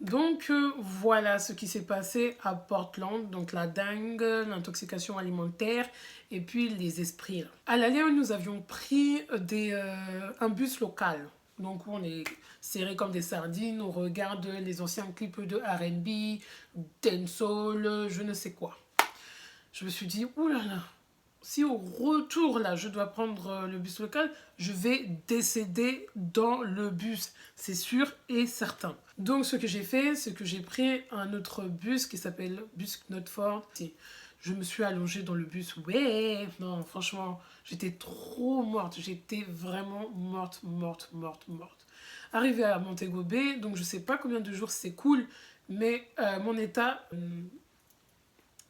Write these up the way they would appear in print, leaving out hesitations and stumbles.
Donc voilà ce qui s'est passé à Portland, donc la dingue, l'intoxication alimentaire et puis les esprits. Là. À l'aller, nous avions pris un bus local. Donc on est serrés comme des sardines, on regarde les anciens clips de R&B, dancehall, je ne sais quoi. Je me suis dit, oulala, si au retour, là, je dois prendre le bus local, je vais décéder dans le bus. C'est sûr et certain. Donc, ce que j'ai fait, c'est que j'ai pris un autre bus qui s'appelle Bus Knotford. Je me suis allongée dans le bus. Ouais, non, franchement, j'étais trop morte. J'étais vraiment morte. Arrivée à Montego Bay, donc je sais pas combien de jours c'est cool, mais mon état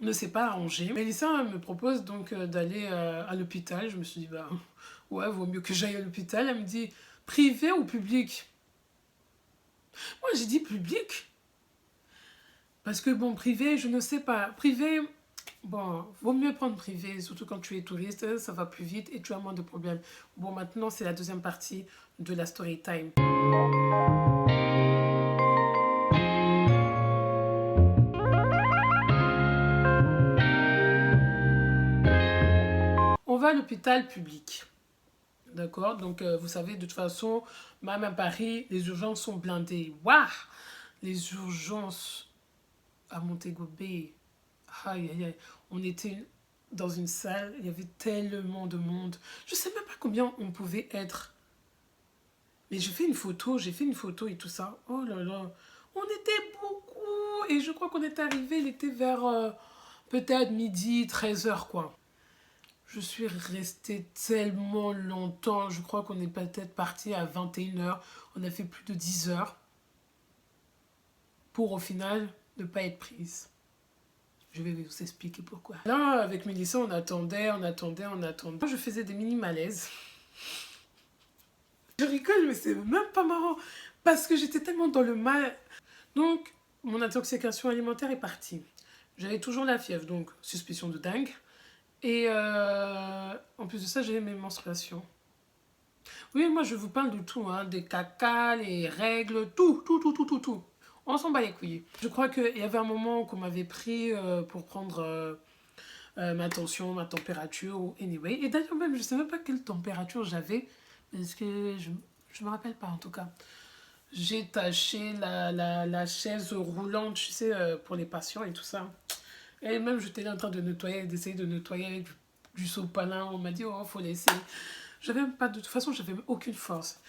ne s'est pas arrangé. Mélissa me propose donc d'aller à l'hôpital. Je me suis dit, bah ouais, vaut mieux que j'aille à l'hôpital. Elle me dit, privé ou public? Moi, j'ai dit public. Parce que bon, privé, je ne sais pas. Privé, bon, vaut mieux prendre privé, surtout quand tu es touriste, ça va plus vite et tu as moins de problèmes. Bon, maintenant, c'est la deuxième partie de la story time. On va à l'hôpital public. D'accord. Donc, vous savez, de toute façon, même à Paris, les urgences sont blindées. Waouh. Les urgences à Montego Bay. Aïe, aïe, aïe. On était dans une salle, il y avait tellement de monde. Je ne sais même pas combien on pouvait être. Mais j'ai fait une photo et tout ça. Oh là là. On était beaucoup. Et je crois qu'on est arrivé, il était vers peut-être midi, 13h quoi. Je suis restée tellement longtemps. Je crois qu'on est peut-être parti à 21h. On a fait plus de 10 heures. Pour au final ne pas être prise. Je vais vous expliquer pourquoi. Là, avec Mélissa, on attendait. Moi, je faisais des mini-malaises. Je rigole, mais c'est même pas marrant. Parce que j'étais tellement dans le mal. Donc, mon intoxication alimentaire est partie. J'avais toujours la fièvre, donc suspicion de dingue. Et en plus de ça, j'avais mes menstruations. Oui, moi, je vous parle de tout, hein, des caca, les règles, tout. On s'en bat les couilles. Je crois qu'il y avait un moment qu'on m'avait pris pour prendre ma tension, ma température, ou anyway. Et d'ailleurs même, je sais même pas quelle température j'avais, parce que je me rappelle pas en tout cas. J'ai taché la chaise roulante, tu sais, pour les patients et tout ça. Et même, j'étais là en train de nettoyer, d'essayer de nettoyer avec du sopalin. On m'a dit, oh, faut laisser. J'avais même pas, de toute façon, j'avais aucune force.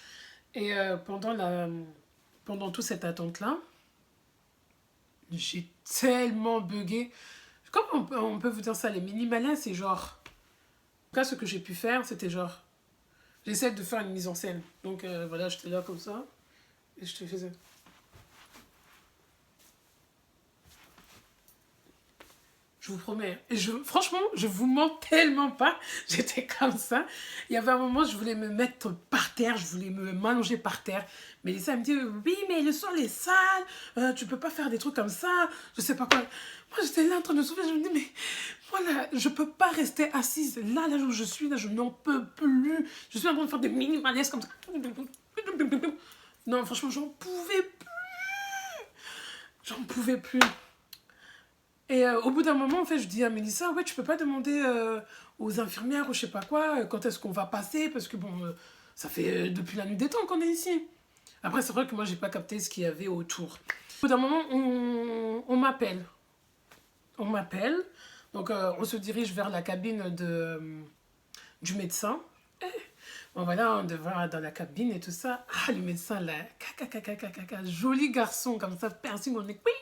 Et pendant toute cette attente-là, j'ai tellement bugué. Comment on peut vous dire ça? Les mini-malins, c'est genre... En tout cas, ce que j'ai pu faire, c'était genre... J'essaie de faire une mise en scène. Donc voilà, j'étais là comme ça. Et je te faisais... Je vous promets. Et franchement, je vous mens tellement pas. J'étais comme ça. Il y avait un moment, je voulais me mettre par terre. Je voulais m'allonger par terre. Mais Lisa me dit, oui, mais le sol est sale. Tu peux pas faire des trucs comme ça. Je sais pas quoi. Moi, j'étais là en train de souffler. Je me dis, mais voilà, je peux pas rester assise. Là où je suis, là, je n'en peux plus. Je suis en train de faire des mini-malaises comme ça. Non, franchement, j'en pouvais plus. J'en pouvais plus. Et au bout d'un moment, en fait, je dis à Mélissa, ouais, tu peux pas demander aux infirmières ou je sais pas quoi, quand est-ce qu'on va passer, parce que bon, ça fait depuis la nuit des temps qu'on est ici. Après, c'est vrai que moi, j'ai pas capté ce qu'il y avait autour. Au bout d'un moment, on m'appelle. On m'appelle. Donc, on se dirige vers la cabine du médecin. Bon, voilà, on va dans la cabine et tout ça. Ah, le médecin, là, joli garçon, comme ça, piercing, on est, oui.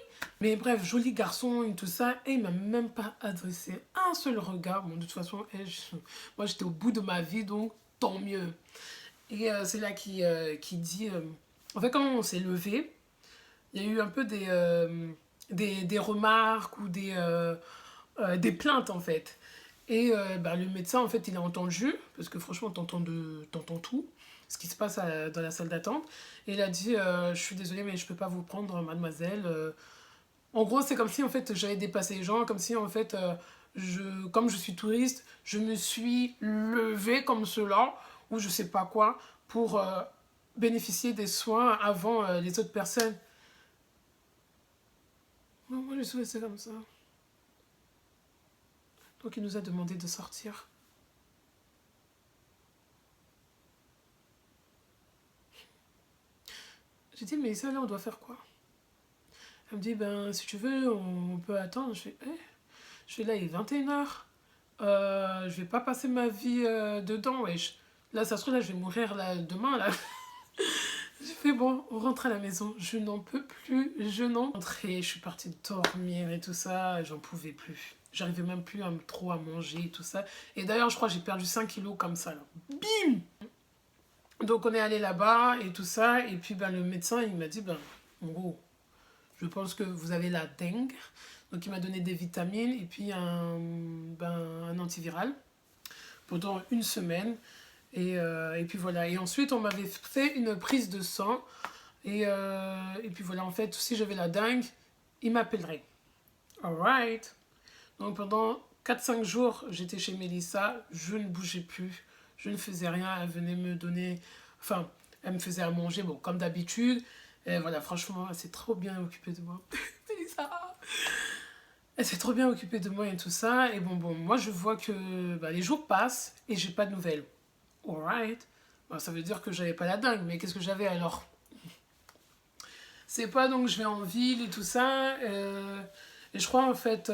Mais bref, joli garçon et tout ça. Et il m'a même pas adressé un seul regard. Bon, de toute façon, moi, j'étais au bout de ma vie, donc tant mieux. Et c'est là qui dit... en fait, quand on s'est levé, il y a eu un peu des remarques ou des plaintes, en fait. Et bah, le médecin, en fait, il a entendu, parce que franchement, t'entends tout, ce qui se passe dans la salle d'attente. Et il a dit, je suis désolée, mais je peux pas vous prendre, mademoiselle. En gros, c'est comme si, en fait, j'avais dépassé les gens, comme si, en fait, comme je suis touriste, je me suis levée comme cela, ou je sais pas quoi, pour bénéficier des soins avant les autres personnes. je suis restée comme ça. Donc il nous a demandé de sortir. J'ai dit, mais ça là, on doit faire quoi? Elle me dit, ben si tu veux, on peut attendre. Je fais là, il est 21h. Je vais pas passer ma vie dedans, wesh. Là, ça se trouve, là, je vais mourir là, demain, là. J'ai fait, bon, on rentre à la maison. Je n'en peux plus, je n'en rentrais. Je suis partie dormir et tout ça, j'en pouvais plus. J'arrivais même plus trop à manger et tout ça. Et d'ailleurs, je crois que j'ai perdu 5 kilos comme ça, là. Bim! Donc, on est allé là-bas et tout ça. Et puis, ben, le médecin, il m'a dit, ben, en gros, je pense que vous avez la dengue. Donc, il m'a donné des vitamines et puis un antiviral pendant une semaine. Et puis voilà. Et ensuite, on m'avait fait une prise de sang. Et puis voilà, en fait, si j'avais la dengue, il m'appellerait. Alright. Donc pendant 4-5 jours, j'étais chez Mélissa. Je ne bougeais plus. Je ne faisais rien. Elle venait me donner... Enfin, elle me faisait à manger, bon, comme d'habitude. Et voilà, franchement, elle s'est trop bien occupée de moi. Mélissa, elle s'est trop bien occupée de moi et tout ça. Et bon, moi, je vois que bah, les jours passent et j'ai pas de nouvelles. Alright. Bon, ça veut dire que j'avais pas la dingue, mais qu'est-ce que j'avais alors? C'est pas donc je vais en ville et tout ça. Et je crois en fait.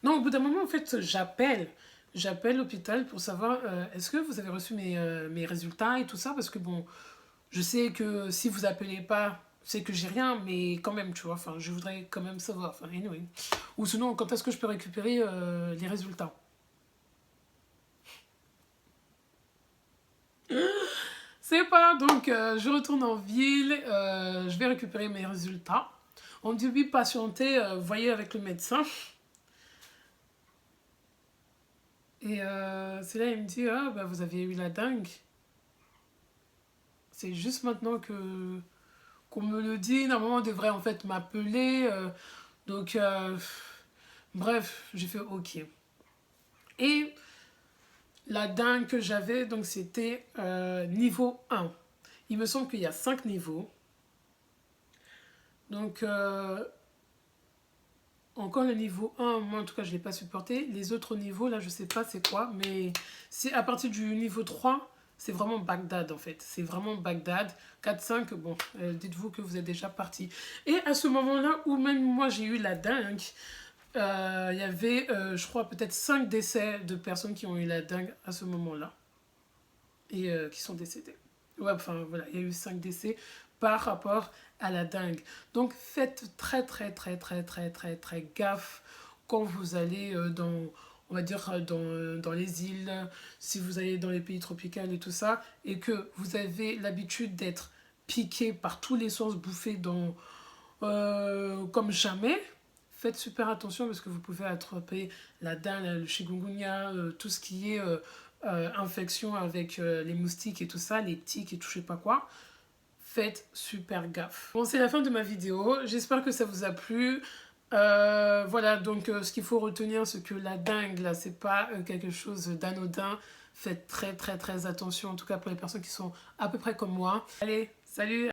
Non, au bout d'un moment, en fait, j'appelle. J'appelle l'hôpital pour savoir est-ce que vous avez reçu mes résultats et tout ça? Parce que bon, je sais que si vous appelez pas, c'est que j'ai rien, mais quand même, tu vois. Enfin, je voudrais quand même savoir. Enfin, anyway. Ou sinon, quand est-ce que je peux récupérer les résultats? C'est pas, donc je retourne en ville, je vais récupérer mes résultats. On me dit oui, patientez, voyez avec le médecin. Et c'est là, il me dit, ah, bah, vous avez eu la dengue. C'est juste maintenant que qu'on me le dit. Normalement, on devrait en fait m'appeler. Donc, bref, j'ai fait ok. Et la dengue que j'avais, donc c'était niveau 1. Il me semble qu'il y a 5 niveaux. Donc, encore le niveau 1, moi en tout cas je ne l'ai pas supporté. Les autres niveaux, là je sais pas c'est quoi, mais c'est à partir du niveau 3, c'est vraiment Bagdad en fait. C'est vraiment Bagdad. 4-5, bon, dites-vous que vous êtes déjà parti. Et à ce moment-là où même moi j'ai eu la dengue, il y avait, je crois, peut-être 5 décès de personnes qui ont eu la dengue à ce moment-là. Et qui sont décédées. Ouais, enfin voilà, il y a eu 5 décès par rapport à la dengue. Donc faites très gaffe quand vous allez dans, on va dire, dans les îles, si vous allez dans les pays tropicaux et tout ça, et que vous avez l'habitude d'être piqué par tous les sens, bouffé dans, comme jamais. Faites super attention parce que vous pouvez attraper la dengue, le chikungunya, tout ce qui est infection avec les moustiques et tout ça, les tiques et tout je sais pas quoi. Faites super gaffe. Bon, c'est la fin de ma vidéo. J'espère que ça vous a plu. Voilà, donc ce qu'il faut retenir, c'est que la dengue, là, c'est pas quelque chose d'anodin. Faites très attention, en tout cas pour les personnes qui sont à peu près comme moi. Allez, salut!